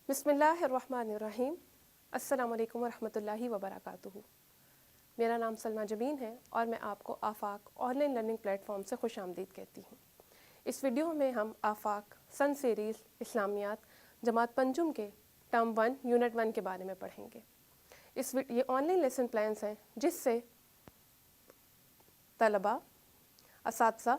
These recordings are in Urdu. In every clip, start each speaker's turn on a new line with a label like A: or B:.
A: بسم اللہ الرحمن الرحیم۔ السلام علیکم ورحمۃ اللہ وبرکاتہ۔ میرا نام سلمیٰ جبین ہے اور میں آپ کو Afaq online learning platform سے خوش آمدید کہتی ہوں۔ اس ویڈیو میں ہم آفاق سن سیریز اسلامیات جماعت پنجم کے ٹرم 1 یونٹ 1 کے بارے میں پڑھیں گے۔ یہ آن لائن لیسن پلانس ہیں جس سے طلباء، اساتذہ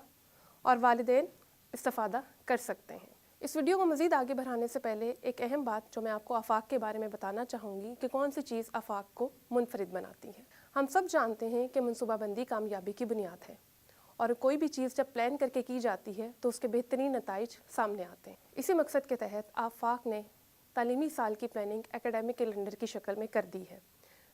A: اور والدین استفادہ کر سکتے ہیں۔ اس ویڈیو کو مزید آگے بڑھانے سے پہلے ایک اہم بات جو میں آپ کو آفاق کے بارے میں بتانا چاہوں گی کہ کون سی چیز آفاق کو منفرد بناتی ہے۔ ہم سب جانتے ہیں کہ منصوبہ بندی کامیابی کی بنیاد ہے اور کوئی بھی چیز جب پلان کر کے کی جاتی ہے تو اس کے بہترین نتائج سامنے آتے ہیں۔ اسی مقصد کے تحت آفاق نے تعلیمی سال کی پلاننگ اکیڈیمک کیلنڈر کی شکل میں کر دی ہے،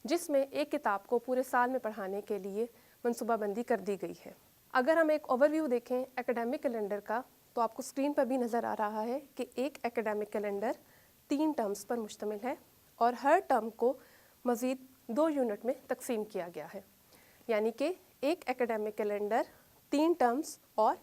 A: جس میں ایک کتاب کو پورے سال میں پڑھانے کے لیے منصوبہ بندی کر دی گئی ہے۔ اگر ہم ایک اوور ویو دیکھیں اکیڈیمک کیلنڈر کا تو آپ کو اسکرین پر بھی نظر آ رہا ہے کہ ایک اکیڈیمک کیلنڈر 3 ٹرمز پر مشتمل ہے اور ہر ٹرم کو مزید 2 یونٹ میں تقسیم کیا گیا ہے، یعنی کہ ایک اکیڈیمک کیلنڈر 3 ٹرمز اور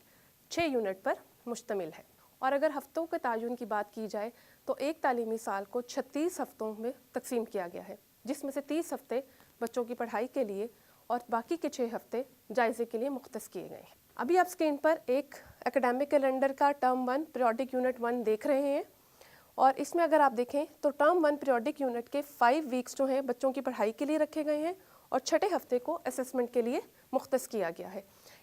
A: 6 یونٹ پر مشتمل ہے۔ اور اگر ہفتوں کے تعین کی بات کی جائے تو ایک تعلیمی سال کو 36 ہفتوں میں تقسیم کیا گیا ہے، جس میں سے 30 ہفتے بچوں کی پڑھائی کے لیے اور باقی کے 6 ہفتے جائزے کے لیے مختص کیے گئے ہیں۔ ابھی آپ اسکرین پر ایک اکیڈیمک کیلنڈر کا ٹرم 1 پیریوڈک یونٹ 1 دیکھ رہے ہیں، اور اس میں اگر آپ دیکھیں تو ٹرم 1 پیریوڈک یونٹ کے 5 ویکس جو ہیں بچوں کی پڑھائی کے لیے رکھے گئے ہیں اور 6 ہفتے کو اسسمنٹ کے لیے مختص کیا گیا ہے۔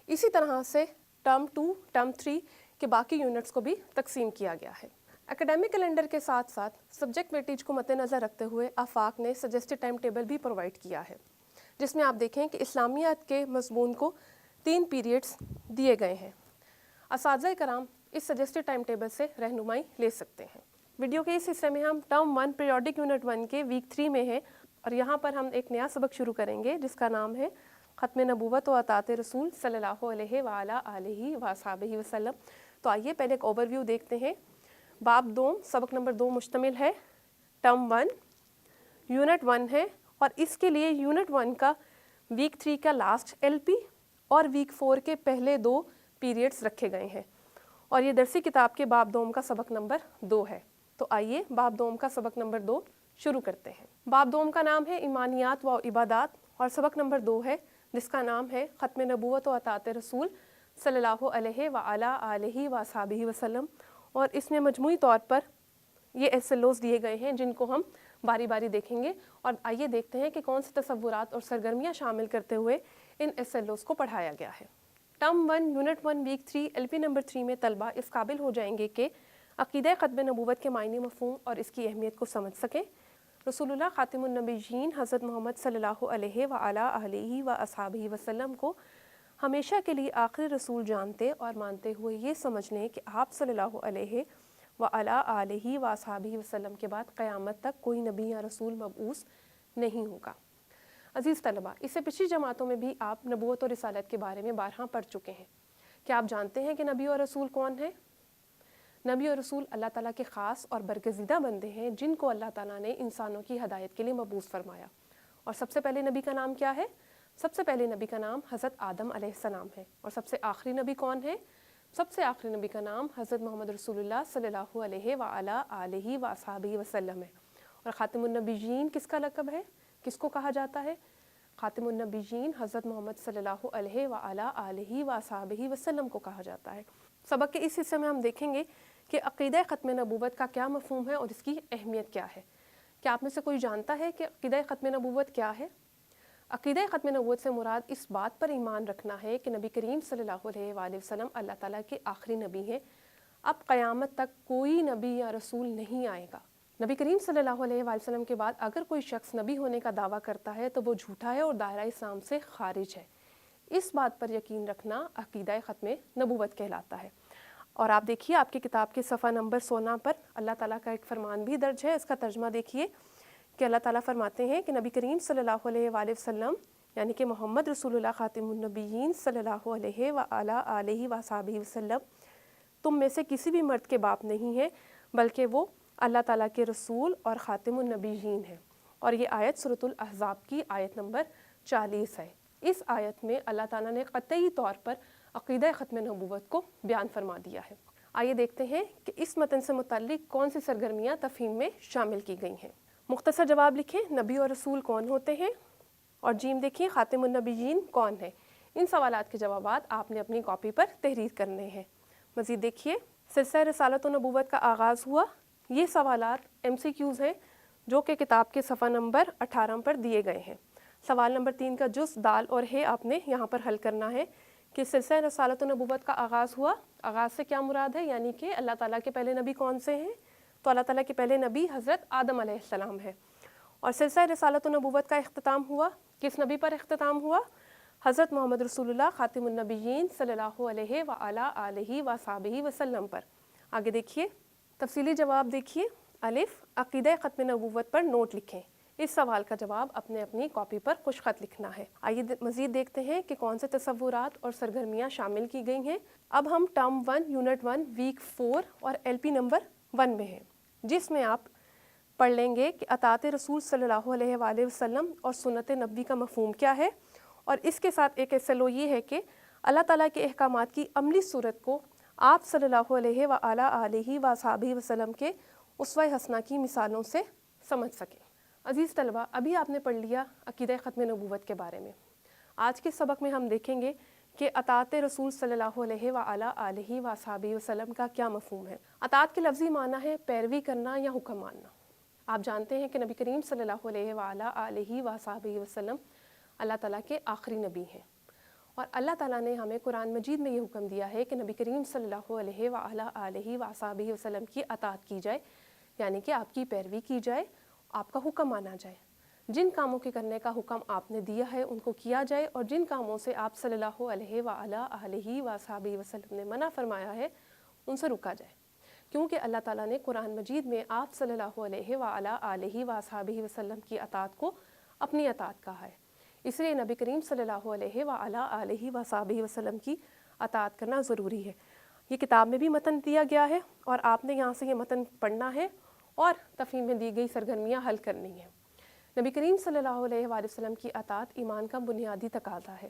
A: اسی طرح سے ٹرم 2 ٹرم 3 کے باقی یونٹس کو بھی تقسیم کیا گیا ہے۔ اکیڈیمک کیلنڈر کے ساتھ ساتھ سبجیکٹ ویٹیج کو مد نظر رکھتے ہوئے آفاق نے سجیسٹڈ ٹائم ٹیبل بھی پرووائڈ کیا ہے، جس میں آپ دیکھیں کہ اسلامیات کے مضمون کو 3 پیریڈز دیے گئے ہیں۔ اساتذہ کرام اس سجیسٹڈ ٹائم ٹیبل سے رہنمائی لے سکتے ہیں۔ ویڈیو کے اس حصے میں ہم ٹرم 1 پیریوڈک یونٹ 1 کے ویک 3 میں ہیں اور یہاں پر ہم ایک نیا سبق شروع کریں گے جس کا نام ہے ختم نبوت و اطاعت رسول صلی اللہ علیہ وآلہ آلہ وصحبہ وسلم۔ تو آئیے پہلے ایک اوور ویو دیکھتے ہیں۔ باب دوم سبق نمبر 2 مشتمل ہے ٹرم 1 یونٹ 1 ہے، اور اس کے لیے یونٹ 1 کا ویک 3 کا لاسٹ ایل پی اور ویک 4 کے پہلے 2 پیریڈز رکھے گئے ہیں، اور یہ درسی کتاب کے باب دوم کا سبق نمبر 2 ہے۔ تو آئیے باب دوم کا سبق نمبر 2 شروع کرتے ہیں۔ باب دوم کا نام ہے ایمانیات و عبادات اور سبق نمبر 2 ہے جس کا نام ہے ختم نبوت و اطاعت رسول صلی اللہ علیہ وآلہ آلہ وصحبہ وسلم، اور اس میں مجموعی طور پر یہ SLOs دیے گئے ہیں جن کو ہم باری باری دیکھیں گے، اور آئیے دیکھتے ہیں کہ کون سے تصورات اور سرگرمیاں شامل کرتے ہوئے ان SLOs کو پڑھایا گیا ہے۔ Term 1 unit 1 week 3 LP number 3 میں طلبہ اس قابل ہو جائیں گے کہ عقیدہ ختم نبوت کے معنی مفہوم اور اس کی اہمیت کو سمجھ سکیں، رسول اللہ خاتم النبیین حضرت محمد صلی اللہ علیہ وآلہ آلہ وصحبہ وسلم کو ہمیشہ کے لیے آخری رسول جانتے اور مانتے ہوئے یہ سمجھ لیں کہ آپ صلی اللہ علیہ وآلہ آلہ وصحبہ وسلم کے بعد قیامت تک کوئی نبی یا رسول مبعوث نہیں ہوگا۔ عزیز طلبہ، اس سے پچھلی جماعتوں میں بھی آپ نبوت اور رسالت کے بارے میں بارہا پڑھ چکے ہیں۔ کیا آپ جانتے ہیں کہ نبی اور رسول کون ہیں؟ نبی اور رسول اللہ تعالیٰ کے خاص اور برگزیدہ بندے ہیں جن کو اللہ تعالیٰ نے انسانوں کی ہدایت کے لیے مبعوث فرمایا۔ اور سب سے پہلے نبی کا نام کیا ہے؟ سب سے پہلے نبی کا نام حضرت آدم علیہ السلام ہے۔ اور سب سے آخری نبی کون ہے؟ سب سے آخری نبی کا نام حضرت محمد رسول اللہ صلی اللہ علیہ وآلہ آلہ وصحبہ وسلم ہے۔ اور خاتم النبیین کس کا لقب ہے؟ کس کو کہا جاتا ہے؟ خاتم النبیین حضرت محمد صلی اللہ علیہ وآلہ آلہ وصحبہ وسلم کو کہا جاتا ہے۔ سبق کے اس حصے میں ہم دیکھیں گے کہ عقیدہ ختم نبوت کا کیا مفہوم ہے اور اس کی اہمیت کیا ہے۔ کیا آپ میں سے کوئی جانتا ہے کہ عقیدہ ختم نبوت کیا ہے؟ عقیدہ ختم نبوت سے مراد اس بات پر ایمان رکھنا ہے کہ نبی کریم صلی اللہ علیہ وآلہ وسلم اللہ تعالیٰ کے آخری نبی ہیں۔ اب قیامت تک کوئی نبی یا رسول نہیں آئے گا۔ نبی کریم صلی اللہ علیہ وآلہ وسلم کے بعد اگر کوئی شخص نبی ہونے کا دعویٰ کرتا ہے تو وہ جھوٹا ہے اور دائرہ اسلام سے خارج ہے۔ اس بات پر یقین رکھنا عقیدہ ختم نبوت کہلاتا ہے۔ اور آپ دیکھیے آپ کی کتاب کے صفحہ نمبر 16 پر اللہ تعالیٰ کا ایک فرمان بھی درج ہے۔ اس کا ترجمہ دیکھیے کہ اللہ تعالیٰ فرماتے ہیں کہ نبی کریم صلی اللہ علیہ وآلہ وسلم یعنی کہ محمد رسول اللہ خاتم النبیین صلی اللہ علیہ وآلہ آلہ وصحبہ وسلم تم میں سے کسی بھی مرد کے باپ نہیں ہے، بلکہ وہ اللہ تعالیٰ کے رسول اور خاتم النبیین ہیں۔ اور یہ آیت سورۃ الاحزاب کی آیت نمبر 40 ہے۔ اس آیت میں اللہ تعالیٰ نے قطعی طور پر عقیدہ ختم نبوت کو بیان فرما دیا ہے۔ آئیے دیکھتے ہیں کہ اس متن سے متعلق کون سی سرگرمیاں تفہیم میں شامل کی گئی ہیں۔ مختصر جواب لکھیں، نبی اور رسول کون ہوتے ہیں؟ اور جیم دیکھیں، خاتم النبیین کون ہے؟ ان سوالات کے جوابات آپ نے اپنی کاپی پر تحریر کرنے ہیں۔ مزید دیکھیے، سلسلہ رسالت و نبوت کا آغاز ہوا۔ یہ سوالات MCQs ہیں جو کہ کتاب کے صفحہ نمبر 18 پر دیے گئے ہیں۔ سوال نمبر 3 کا جز دال اور ہے آپ نے یہاں پر حل کرنا ہے کہ سلسلہ رسالت و نبوت کا آغاز ہوا، آغاز سے کیا مراد ہے، یعنی کہ اللہ تعالیٰ کے پہلے نبی کون سے ہیں؟ تو اللہ تعالیٰ کے پہلے نبی حضرت آدم علیہ السلام ہے۔ اور سلسلہ رسالت و نبوت کا اختتام ہوا، کس نبی پر اختتام ہوا؟ حضرت محمد رسول اللہ خاتم النبیین صلی اللہ علیہ وآلہ آلہ وصحبہ وسلم پر۔ آگے دیکھیے، تفصیلی جواب دیکھیے۔ الف، عقیدہ ختم نبوت پر نوٹ لکھیں۔ اس سوال کا جواب اپنی کاپی پر خوش خط لکھنا ہے۔ آئیے مزید دیکھتے ہیں کہ کون سے تصورات اور سرگرمیاں شامل کی گئی ہیں۔ اب ہم ٹرم 1 یونٹ 1 ویک 4 اور LP نمبر 1 میں ہیں، جس میں آپ پڑھ لیں گے کہ اطاعت رسول صلی اللہ علیہ وآلہ وسلم اور سنت نبوی کا مفہوم کیا ہے، اور اس کے ساتھ ایک SLO یہ ہے کہ اللہ تعالیٰ کے احکامات کی عملی صورت کو آپ صلی اللہ علیہ وآلہ آلہ وصحبہ وسلم کے اسوہ حسنہ کی مثالوں سے سمجھ سکیں۔ عزیز طلبہ، ابھی آپ نے پڑھ لیا عقیدہ ختم نبوت کے بارے میں۔ آج کے سبق میں ہم دیکھیں گے کہ اطاعت رسول صلی اللہ علیہ وآلہ آلہ وصحبہ وسلم کا کیا مفہوم ہے۔ اطاعت کے لفظی معنی ہے پیروی کرنا یا حکم ماننا۔ آپ جانتے ہیں کہ نبی کریم صلی اللہ علیہ وآلہ آلہ وصحبہ وسلم اللہ تعالیٰ کے آخری نبی ہیں، اور اللہ تعالیٰ نے ہمیں قرآن مجید میں یہ حکم دیا ہے کہ نبی کریم صلی اللہ علیہ وآلہ آلہ وصحبہ وسلم کی اطاعت کی جائے، یعنی کہ آپ کی پیروی کی جائے، آپ کا حکم مانا جائے۔ جن کاموں کے کرنے کا حکم آپ نے دیا ہے ان کو کیا جائے، اور جن کاموں سے آپ صلی اللہ علیہ وآلہ آلہ وصحبہ وسلم نے منع فرمایا ہے ان سے رکا جائے، کیونکہ اللہ تعالیٰ نے قرآن مجید میں آپ صلی اللہ علیہ وآلہ آلہ وصحبہ وسلم کی اطاعت کو اپنی اطاعت کہا ہے۔ اس لیے نبی کریم صلی اللہ علیہ وآلہ آلہ وصحبہ وسلم کی اطاعت کرنا ضروری ہے۔ یہ کتاب میں بھی متن دیا گیا ہے، اور آپ نے یہاں سے یہ متن پڑھنا ہے اور تفہیم میں دی گئی سرگرمیاں حل کرنی ہیں۔ نبی کریم صلی اللہ علیہ وآلہ وسلم کی اطاعت ایمان کا بنیادی تقاضا ہے۔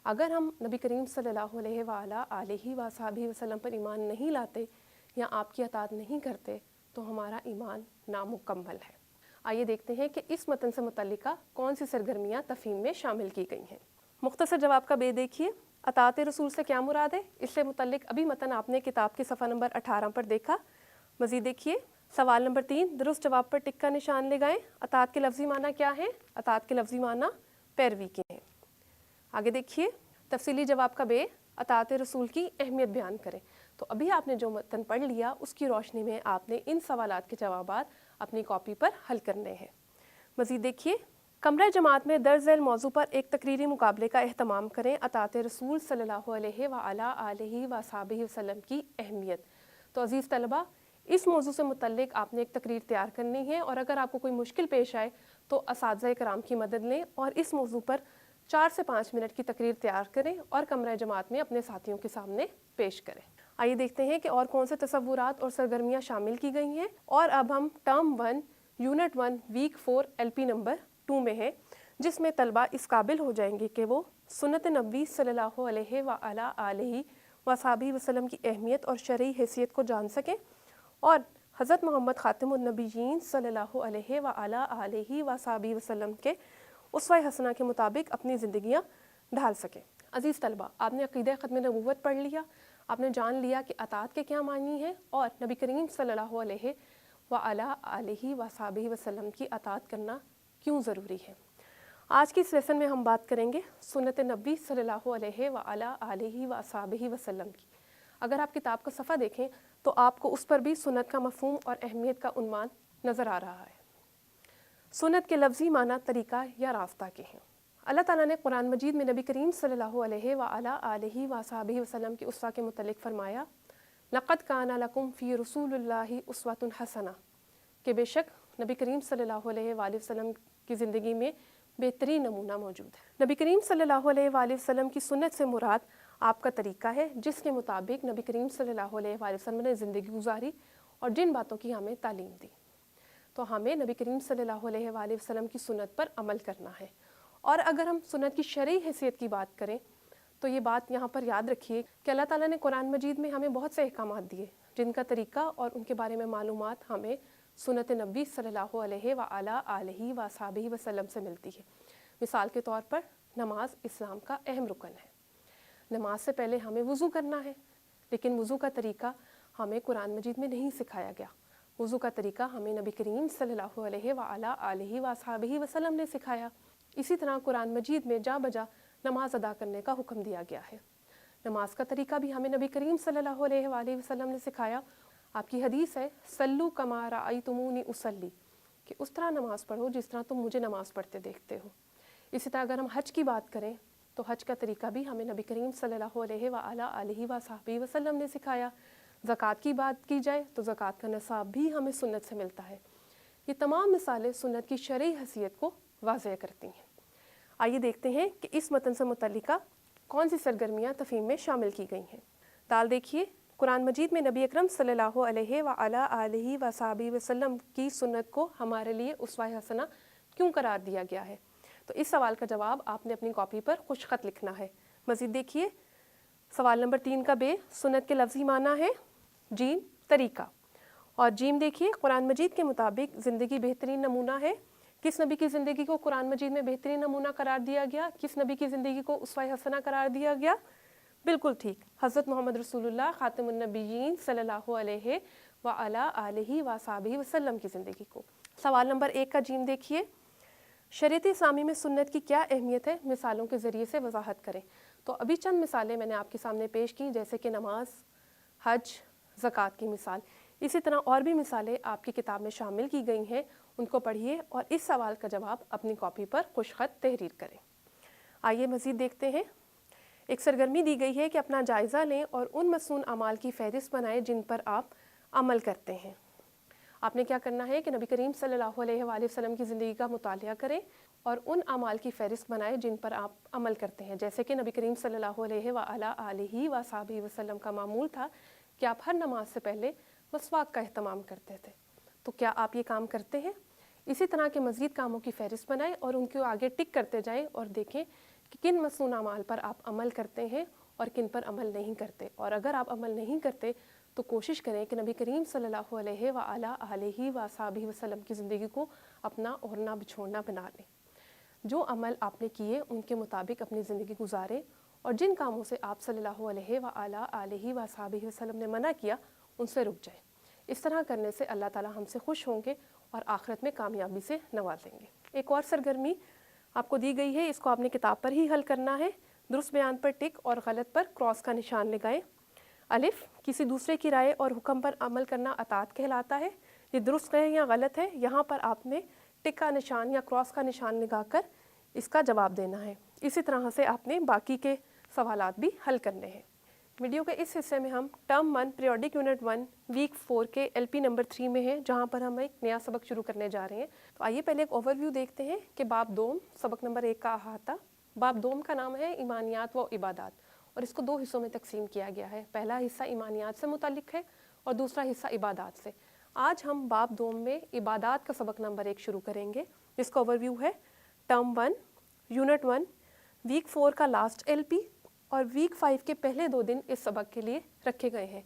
A: اگر ہم نبی کریم صلی اللہ علیہ وآلہ آلہ وصحبہ وسلم پر ایمان نہیں لاتے یا آپ کی اطاعت نہیں کرتے تو ہمارا ایمان نامکمل ہے۔ آئیے دیکھتے ہیں کہ اس متن سے متعلقہ کون سی سرگرمیاں تفہیم میں شامل کی گئی ہیں۔ مختصر جواب کا بے دیکھیے، اطاعت رسول سے کیا مراد ہے؟ اس سے متعلق ابھی متن آپ نے کتاب کے صفحہ نمبر 18 پر دیکھا۔ مزید دیکھیے، سوال نمبر 3، درست جواب پر ٹک کا نشان لگائیں۔ اطاعت کے لفظی معنی کیا ہے؟ اطاعت کے لفظی معنی پیروی کے ہیں۔ آگے دیکھیے، تفصیلی جواب کا بے، اطاعت رسول کی اہمیت بیان کریں۔ تو ابھی آپ نے جو متن پڑھ لیا اس کی روشنی میں آپ نے ان سوالات کے جوابات اپنی کاپی پر حل کرنے ہیں۔ مزید دیکھیے، کمرہ جماعت میں درج ذیل موضوع پر ایک تقریری مقابلے کا اہتمام کریں۔ اطاعت رسول صلی اللہ علیہ وآلہ آلہ وصحبہ وسلم کی اہمیت۔ تو عزیز طلبہ، اس موضوع سے متعلق آپ نے ایک تقریر تیار کرنی ہے، اور اگر آپ کو کوئی مشکل پیش آئے تو اساتذہ کرام کی مدد لیں اور اس موضوع پر 4 سے 5 منٹ کی تقریر تیار کریں اور کمرہ جماعت میں اپنے ساتھیوں کے سامنے پیش کریں۔ آئیے دیکھتے ہیں کہ اور کون سے تصورات اور سرگرمیاں شامل کی گئی ہیں۔ اور اب ہم term 1 unit 1 week 4 LP number 2 میں ہیں، جس میں طلبہ اس قابل ہو جائیں گے کہ وہ سنت نبوی صلی اللہ علیہ وآلہ آلہ وصحبہ وسلم کی اہمیت اور شرعی حیثیت کو جان سکیں، اور حضرت محمد خاتم النبیین صلی اللہ علیہ وآلہ آلہ وصحبہ وسلم کے اسوہ حسنہ کے مطابق اپنی زندگیاں ڈھال سکیں۔ عزیز طلبہ، آپ نے عقیدہ ختم نبوت پڑھ لیا، آپ نے جان لیا کہ اطاعت کے کیا معنی ہیں اور نبی کریم صلی اللہ علیہ وآلہ آلہ وصحبہ وسلم کی اطاعت کرنا کیوں ضروری ہے۔ آج کی اس لیسن میں ہم بات کریں گے سنت نبوی صلی اللہ علیہ وآلہ آلہ وصحبہ وسلم کی۔ اگر آپ کتاب کا صفحہ دیکھیں تو آپ کو اس پر بھی سنت کا مفہوم اور اہمیت کا عنوان نظر آ رہا ہے۔ سنت کے لفظی معنی طریقہ یا راستہ کے ہیں۔ اللہ تعالیٰ نے قرآن مجید میں نبی کریم صلی اللہ علیہ وآلہ آلہ وصحبہ وسلم کی اسوہ کے متعلق فرمایا، لَقَدْ كَانَ لَكُمْ فِي رَسُولِ اللَّهِ أُسْوَةٌ حَسَنَةٌ، کہ بے شک نبی کریم صلی اللہ علیہ وآلہ وسلم کی زندگی میں بہترین نمونہ موجود ہے۔ نبی کریم صلی اللہ علیہ وآلہ وسلم کی سنت سے مراد آپ کا طریقہ ہے، جس کے مطابق نبی کریم صلی اللہ علیہ وآلہ وسلم نے زندگی گزاری اور جن باتوں کی ہمیں تعلیم دی۔ تو ہمیں نبی کریم صلی اللہ علیہ وآلہ وسلم کی سنت پر عمل کرنا ہے۔ اور اگر ہم سنت کی شرعی حیثیت کی بات کریں تو یہ بات یہاں پر یاد رکھیے کہ اللہ تعالیٰ نے قرآن مجید میں ہمیں بہت سے احکامات دیے جن کا طریقہ اور ان کے بارے میں معلومات ہمیں سنت نبی صلی اللہ علیہ وآلہ آلہ وصحبہ وسلم سے ملتی ہے۔ مثال کے طور پر نماز اسلام کا اہم رکن ہے۔ نماز سے پہلے ہمیں وضو کرنا ہے، لیکن وضو کا طریقہ ہمیں قرآن مجید میں نہیں سکھایا گیا۔ وضو کا طریقہ ہمیں نبی کریم صلی اللہ علیہ وآلہ آلہ وصحبہ وسلم نے سکھایا۔ اسی طرح قرآن مجید میں جا بجا نماز ادا کرنے کا حکم دیا گیا ہے۔ نماز کا طریقہ بھی ہمیں نبی کریم صلی اللہ علیہ وآلہ وسلم نے سکھایا۔ آپ کی حدیث ہے سلو کما رأیتمونی اصلی، کہ اس طرح نماز پڑھو جس طرح تم مجھے نماز پڑھتے دیکھتے ہو۔ اسی طرح اگر ہم حج کی بات کریں تو حج کا طریقہ بھی ہمیں نبی کریم صلی اللہ علیہ وآلہ آلہ وصحبہ وسلم نے سکھایا۔ زکوٰۃ کی بات کی جائے تو زکوٰۃ کا نصاب بھی ہمیں سنت سے ملتا ہے۔ یہ تمام مثالیں سنت کی شرعی حیثیت کو واضح کرتی ہیں۔ آئیے دیکھتے ہیں کہ اس متن سے متعلقہ کون سی سرگرمیاں تفہیم میں شامل کی گئی ہیں۔ دال دیکھیے، قرآن مجید میں نبی اکرم صلی اللہ علیہ وآلہ آلہ وصحبہ وسلم کی سنت کو ہمارے لیے اسوہ حسنہ کیوں قرار دیا گیا ہے؟ تو اس سوال کا جواب آپ نے اپنی کاپی پر خوش خط لکھنا ہے۔ مزید دیکھیے، سوال نمبر 3 کا بے، سنت کے لفظی معنی ہے جیم طریقہ، اور جیم دیکھیے قرآن مجید کے مطابق زندگی بہترین نمونہ ہے۔ کس نبی کی زندگی کو قرآن مجید میں بہترین نمونہ قرار دیا گیا؟ کس نبی کی زندگی کو اسوہ حسنہ قرار دیا گیا؟ بالکل ٹھیک، حضرت محمد رسول اللہ خاتم النبیین صلی اللہ علیہ وآلہ آلہ وصحبہ وسلم کی زندگی کو۔ سوال نمبر 1 کا جیم دیکھیے، شریعت اسلامی میں سنت کی کیا اہمیت ہے؟ مثالوں کے ذریعے سے وضاحت کریں۔ تو ابھی چند مثالیں میں نے آپ کے سامنے پیش کی، جیسے کہ نماز، حج، زکوٰۃ کی مثال۔ اسی طرح اور بھی مثالیں آپ کی کتاب میں شامل کی گئی ہیں، ان کو پڑھیے اور اس سوال کا جواب اپنی کاپی پر خوش خط تحریر کریں۔ آئیے مزید دیکھتے ہیں۔ ایک سرگرمی دی گئی ہے کہ اپنا جائزہ لیں اور ان مسنون اعمال کی فہرست بنائیں جن پر آپ عمل کرتے ہیں۔ آپ نے کیا کرنا ہے کہ نبی کریم صلی اللہ علیہ وآلہ وسلم کی زندگی کا مطالعہ کریں اور ان اعمال کی فہرست بنائیں جن پر آپ عمل کرتے ہیں۔ جیسے کہ نبی کریم صلی اللہ علیہ وآلہ آلہ وصحبہ وسلم کا معمول تھا کہ آپ ہر نماز سے پہلے مسواک کا اہتمام کرتے تھے۔ تو کیا آپ یہ کام کرتے ہیں؟ اسی طرح کے مزید کاموں کی فہرست بنائیں اور ان کو آگے ٹک کرتے جائیں اور دیکھیں کہ کن مسنون اعمال پر آپ عمل کرتے ہیں اور کن پر عمل نہیں کرتے، اور اگر آپ عمل نہیں کرتے تو کوشش کریں کہ نبی کریم صلی اللہ علیہ وآلہ آلہ وصحبہ وسلم کی زندگی کو اپنا اوڑھنا بچھوڑنا بنا لیں۔ جو عمل آپ نے کیے ان کے مطابق اپنی زندگی گزاریں، اور جن کاموں سے آپ صلی اللہ علیہ وآلہ آلہ وصحبہ وسلم نے منع کیا ان سے رک جائیں۔ اس طرح کرنے سے اللہ تعالیٰ ہم سے خوش ہوں گے اور آخرت میں کامیابی سے نوازیں گے۔ ایک اور سرگرمی آپ کو دی گئی ہے، اس کو آپ نے کتاب پر ہی حل کرنا ہے۔ درست بیان پر ٹک اور غلط پر کراس کا نشان لگائیں۔ الف، کسی دوسرے کی رائے اور حکم پر عمل کرنا اطاعت کہلاتا ہے۔ یہ درست ہے یا غلط ہے، یہاں پر آپ نے ٹک کا نشان یا کراس کا نشان لگا کر اس کا جواب دینا ہے۔ اسی طرح سے آپ نے باقی کے سوالات بھی حل کرنے ہیں۔ ویڈیو کے اس حصے میں ہم ٹرم 1 پیریوڈک یونٹ 1 ویک 4 کے ایل پی نمبر 3 میں ہیں، جہاں پر ہم ایک نیا سبق شروع کرنے جا رہے ہیں۔ تو آئیے پہلے ایک اوور ویو دیکھتے ہیں کہ باب دوم سبق نمبر 1 کا احاطہ۔ باب دوم کا نام ہے ایمانیات و عبادات، اور اس کو 2 حصوں میں تقسیم کیا گیا ہے۔ پہلا حصہ ایمانیات سے متعلق ہے اور دوسرا حصہ عبادات سے۔ آج ہم باب دوم میں عبادات کا سبق نمبر 1 شروع کریں گے، جس کا اوور ویو ہے ٹرم 1 یونٹ 1 ویک 4 کا لاسٹ ایل پی، اور ویک 5 کے پہلے 2 دن اس سبق کے لیے رکھے گئے ہیں۔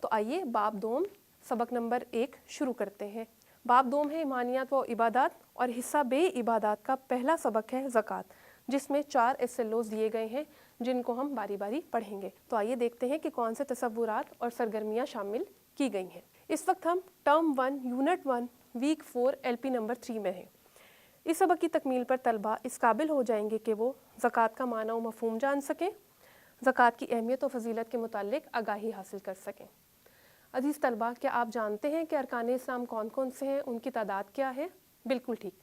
A: تو آئیے باب دوم سبق نمبر 1 شروع کرتے ہیں۔ باب دوم ہے ایمانیات و عبادات، اور حصہ بے عبادات کا پہلا سبق ہے زکوٰۃ، جس میں 4 SLOs دیے گئے ہیں جن کو ہم باری باری پڑھیں گے۔ تو آئیے دیکھتے ہیں کہ کون سے تصورات اور سرگرمیاں شامل کی گئی ہیں۔ اس وقت ہم term 1 unit 1 week 4 L P number 3 میں ہیں۔ اس سبق کی تکمیل پر طلبہ اس قابل ہو جائیں گے کہ وہ زکوٰۃ کا معنی و مفہوم جان سکیں، زکوٰۃ کی اہمیت و فضیلت کے متعلق آگاہی حاصل کر سکیں۔ عزیز طلبہ، کیا آپ جانتے ہیں کہ ارکان اسلام کون کون سے ہیں، ان کی تعداد کیا ہے؟ بالکل ٹھیک۔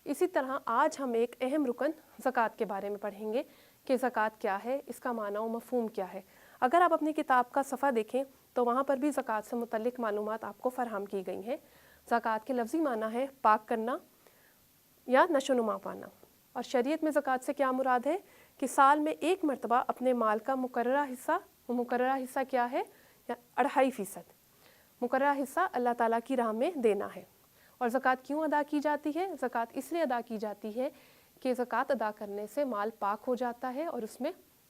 A: اسی طرح آج ہم ایک اہم رکن زکوٰۃ کے بارے میں پڑھیں گے کہ زکوٰۃ کیا ہے، اس کا معنی و مفہوم کیا ہے۔ اگر آپ اپنی کتاب کا صفحہ دیکھیں تو وہاں پر بھی زکوٰۃ سے متعلق معلومات آپ کو فراہم کی گئی ہیں۔ زکوٰۃ کے لفظی معنی ہے پاک کرنا یا نشو و نما پانا، اور شریعت میں زکوٰۃ سے کیا مراد ہے کہ سال میں ایک مرتبہ اپنے مال کا مقررہ حصہ، وہ مقررہ حصہ کیا ہے؟ 2.5%۔ مقررہ حصہ اللہ تعالیٰ کی راہ میں دینا ہے۔ اور زکوٰۃ کیوں ادا کی جاتی ہے؟ زکوٰۃ اس لیے ادا کی جاتی ہے کہ زکوٰۃ ادا کرنے سے مال پاک ہو جاتا ہے اور اس میں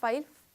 A: 5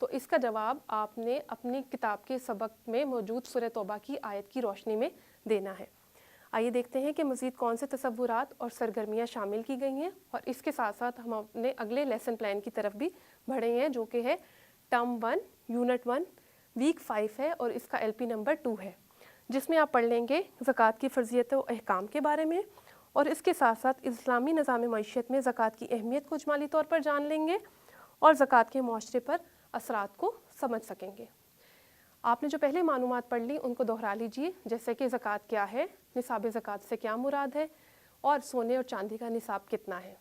A: تو اس کا جواب آپ نے اپنی کتاب کے سبق میں موجود سورہ توبہ کی آیت کی روشنی میں دینا ہے۔ آئیے دیکھتے ہیں کہ مزید کون سے تصورات اور سرگرمیاں شامل کی گئی ہیں، اور اس کے ساتھ ساتھ ہم اپنے اگلے لیسن پلان کی طرف بھی بڑھے ہیں، جو کہ ہے ٹرم 1 یونٹ 1 ویک 5 ہے، اور اس کا LP نمبر 2 ہے، جس میں آپ پڑھ لیں گے زکوٰۃ کی فرضیت و احکام کے بارے میں، اور اس کے ساتھ ساتھ اسلامی نظام معیشت میں زکوٰۃ کی اہمیت کو اجمالی طور پر جان لیں گے، اور زکوٰۃ کے معاشرے پر اثرات کو سمجھ سکیں گے۔ آپ نے جو پہلے معلومات پڑھ لی ان کو دہرا لیجئے، جیسے کہ زکوٰۃ کیا ہے، نصاب زکوٰۃ سے کیا مراد ہے، اور سونے اور چاندی کا نصاب کتنا ہے۔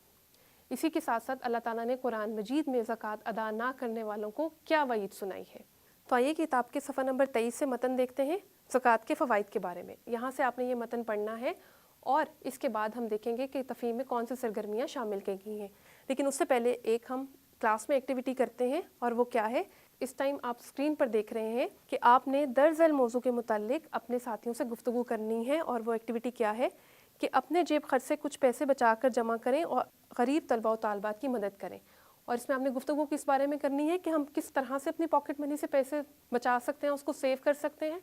A: اسی کے ساتھ ساتھ اللہ تعالیٰ نے قرآن مجید میں زکوٰۃ ادا نہ کرنے والوں کو کیا وعید سنائی ہے۔ تو آئیے کتاب کے صفحہ نمبر 23 سے متن دیکھتے ہیں زکوٰۃ کے فوائد کے بارے میں۔ یہاں سے آپ نے یہ متن پڑھنا ہے، اور اس کے بعد ہم دیکھیں گے کہ تفہیم میں کون سی سرگرمیاں شامل کی گئی ہیں۔ لیکن اس سے پہلے ایک ہم کلاس میں ایکٹیویٹی کرتے ہیں، اور وہ کیا ہے، اس ٹائم آپ اسکرین پر دیکھ رہے ہیں کہ آپ نے درج ذیل موضوع کے متعلق اپنے ساتھیوں سے گفتگو کرنی ہے، اور وہ ایکٹیویٹی کیا ہے کہ اپنے جیب خرچ سے کچھ پیسے بچا کر جمع کریں اور غریب طلباء و طالبات کی مدد کریں۔ اور اس میں آپ نے گفتگو کس بارے میں کرنی ہے کہ ہم کس طرح سے اپنی پاکٹ منی سے پیسے بچا سکتے ہیں، اس کو سیو کر سکتے ہیں،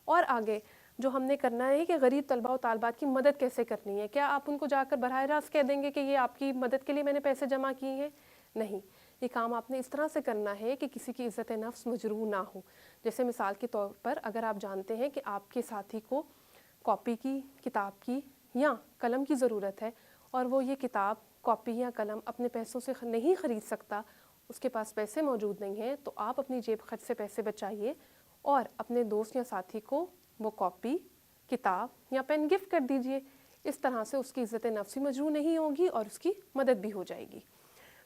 A: اور آگے جو ہم نے کرنا ہے کہ غریب طلباء و طالبات کی مدد کیسے کرنی ہے۔ کیا آپ ان کو جا کر براہ راست کہہ دیں گے کہ یہ آپ کی مدد کے لیے میں نے پیسے جمع کیے ہیں؟ نہیں، یہ کام آپ نے اس طرح سے کرنا ہے کہ کسی کی عزت نفس مجروح نہ ہو۔ جیسے مثال کے طور پر اگر آپ جانتے ہیں کہ آپ کے ساتھی کو کاپی کی، کتاب کی یا قلم کی ضرورت ہے، اور وہ یہ کتاب، کاپی یا قلم اپنے پیسوں سے نہیں خرید سکتا، اس کے پاس پیسے موجود نہیں ہیں، تو آپ اپنی جیب خرچ سے پیسے بچائیے اور اپنے دوست یا ساتھی کو وہ کاپی، کتاب یا پین گفٹ کر دیجئے۔ اس طرح سے اس کی عزت نفس مجروح نہیں ہوگی اور اس کی مدد بھی ہو جائے گی۔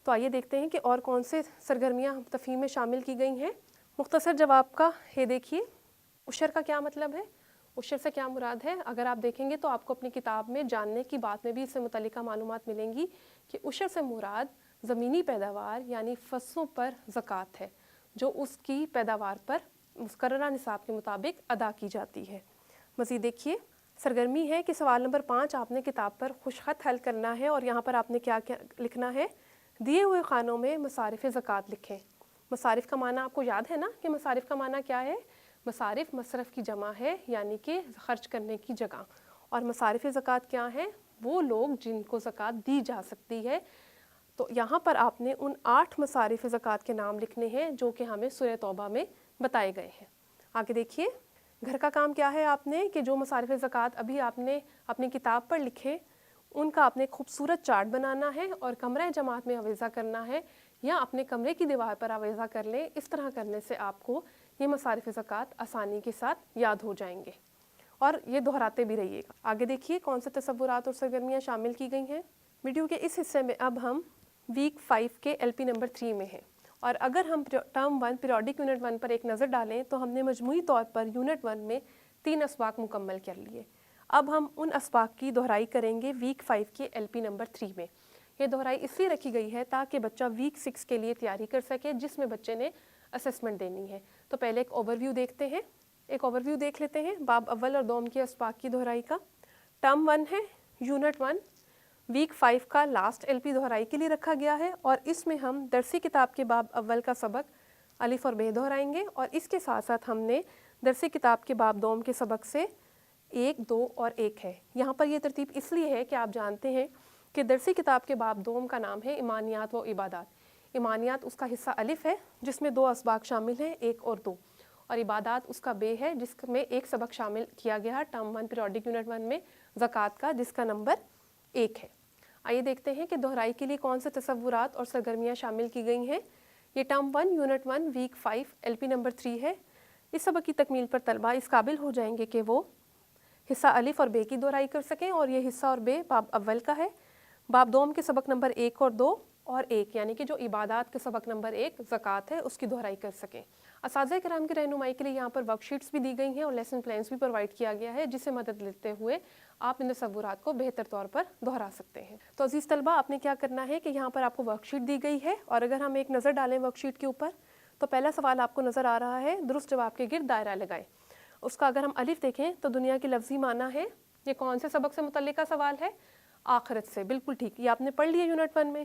A: تو آئیے دیکھتے ہیں کہ اور کون سے سرگرمیاں تفہیم میں شامل کی گئی ہیں۔ مختصر جواب کا یہ دیکھیے، عشر کا کیا مطلب ہے، عشر سے کیا مراد ہے۔ اگر آپ دیکھیں گے تو آپ کو اپنی کتاب میں جاننے کی بات میں بھی اس سے متعلقہ معلومات ملیں گی کہ عشر سے مراد زمینی پیداوار یعنی فصلوں پر زکوٰۃ ہے، جو اس کی پیداوار پر مقررہ نصاب کے مطابق ادا کی جاتی ہے۔ مزید دیکھیے، سرگرمی ہے کہ سوال نمبر 5 آپ نے کتاب پر خوش خط حل کرنا ہے، اور یہاں پر آپ نے کیا لکھنا ہے، دیے ہوئے خانوں میں مصارف زکوٰۃ لکھیں۔ مصارف کا معنی آپ کو یاد ہے نا کہ مصارف کا معنی کیا ہے؟ مصارف مصرف کی جمع ہے، یعنی کہ خرچ کرنے کی جگہ، اور مصارف زکوٰۃ کیا ہیں؟ وہ لوگ جن کو زکوٰۃ دی جا سکتی ہے۔ تو یہاں پر آپ نے ان 8 مصارف زکوٰۃ کے نام لکھنے ہیں جو کہ ہمیں سورہ توبہ میں بتائے گئے ہیں۔ آگے دیکھیے، گھر کا کام کیا ہے آپ نے کہ جو مصارف زکوٰۃ ابھی آپ نے اپنی کتاب پر لکھے ان کا آپ نے خوبصورت چارٹ بنانا ہے اور کمرہ جماعت میں آویزہ کرنا ہے، یا اپنے کمرے کی دیوار پر آویزہ کر لیں۔ اس طرح کرنے سے آپ کو یہ مصارف زکوٰۃ آسانی کے ساتھ یاد ہو جائیں گے، اور یہ دہراتے بھی رہیے گا۔ آگے دیکھیے کون سے تصورات اور سرگرمیاں شامل کی گئی ہیں۔ ویڈیو کے اس حصے میں اب ہم ویک 5 کے LP نمبر 3 میں ہیں، اور اگر ہم ٹرم 1 پیریوڈک یونٹ 1 پر ایک نظر ڈالیں تو ہم نے مجموعی طور پر یونٹ 1 میں 3 اسباق مکمل کر لیے۔ اب ہم ان اسباق کی دہرائی کریں گے ویک 5 کے LP نمبر 3 میں۔ یہ دہرائی اس لیے رکھی گئی ہے تاکہ بچہ ویک 6 کے لیے تیاری کر سکے، جس میں بچے نے اسسمنٹ دینی ہے۔ تو پہلے ایک اوور ویو دیکھتے ہیں، ایک اوور ویو دیکھ لیتے ہیں باب اول اور دوم کے اسباق کی دہرائی کا۔ ٹرم 1 ہے، یونٹ 1 ویک 5 کا لاسٹ LP دہرائی کے لیے رکھا گیا ہے، اور اس میں ہم درسی کتاب کے باب اول کا سبق الف اور ب دہرائیں گے، اور اس کے ساتھ ساتھ ہم نے درسی کتاب کے باب دوم کے سبق سے 1، 2 اور 1 ہے۔ یہاں پر یہ ترتیب اس لیے ہے کہ آپ جانتے ہیں کہ درسی کتاب کے باب دوم کا نام ہے ایمانیات و عبادات۔ ایمانیات اس کا حصہ الف ہے جس میں 2 اسباق شامل ہیں، 1 اور 2، اور عبادات اس کا ب ہے جس میں ایک سبق شامل کیا گیا ہے ٹرم 1 پیریوڈک یونٹ 1 میں زکوٰۃ کا، جس کا نمبر 1 ہے۔ آئیے دیکھتے ہیں کہ دہرائی کے لیے کون سے تصورات اور سرگرمیاں شامل کی گئی ہیں۔ یہ term 1 unit 1 week 5 LP number 3 ہے۔ اس سبق کی تکمیل پر طلبہ اس قابل ہو جائیں گے کہ وہ حصہ الف اور ب کی دہرائی کر سکیں، اور یہ حصہ اور ب باب اول کا ہے۔ باب دوم کے سبق نمبر 1 اور 2 اور 1 یعنی کہ جو عبادات کے سبق نمبر 1 زکوٰۃ ہے اس کی دہرائی کر سکیں۔ اساتذہ کرام کی رہنمائی کے لیے یہاں پر ورک شیٹس بھی دی گئی ہیں اور لیسن پلانس بھی پرووائڈ کیا گیا ہے، جس سے مدد لیتے ہوئے آپ ان تصورات کو بہتر طور پر دہرا سکتے ہیں۔ تو عزیز طلبہ، آپ نے کیا کرنا ہے کہ یہاں پر آپ کو ورک شیٹ دی گئی ہے، اور اگر ہم ایک نظر ڈالیں ورک شیٹ کے اوپر تو پہلا سوال آپ کو نظر آ رہا ہے، درست جواب کے گرد دائرہ لگائیں۔ اس کا اگر ہم الف دیکھیں تو دنیا کی لفظی معنی ہے، یہ کون سے سبق سے متعلقہ سوال ہے؟ آخرت سے، بالکل ٹھیک، یہ آپ نے پڑھ لیا یونٹ 1 میں۔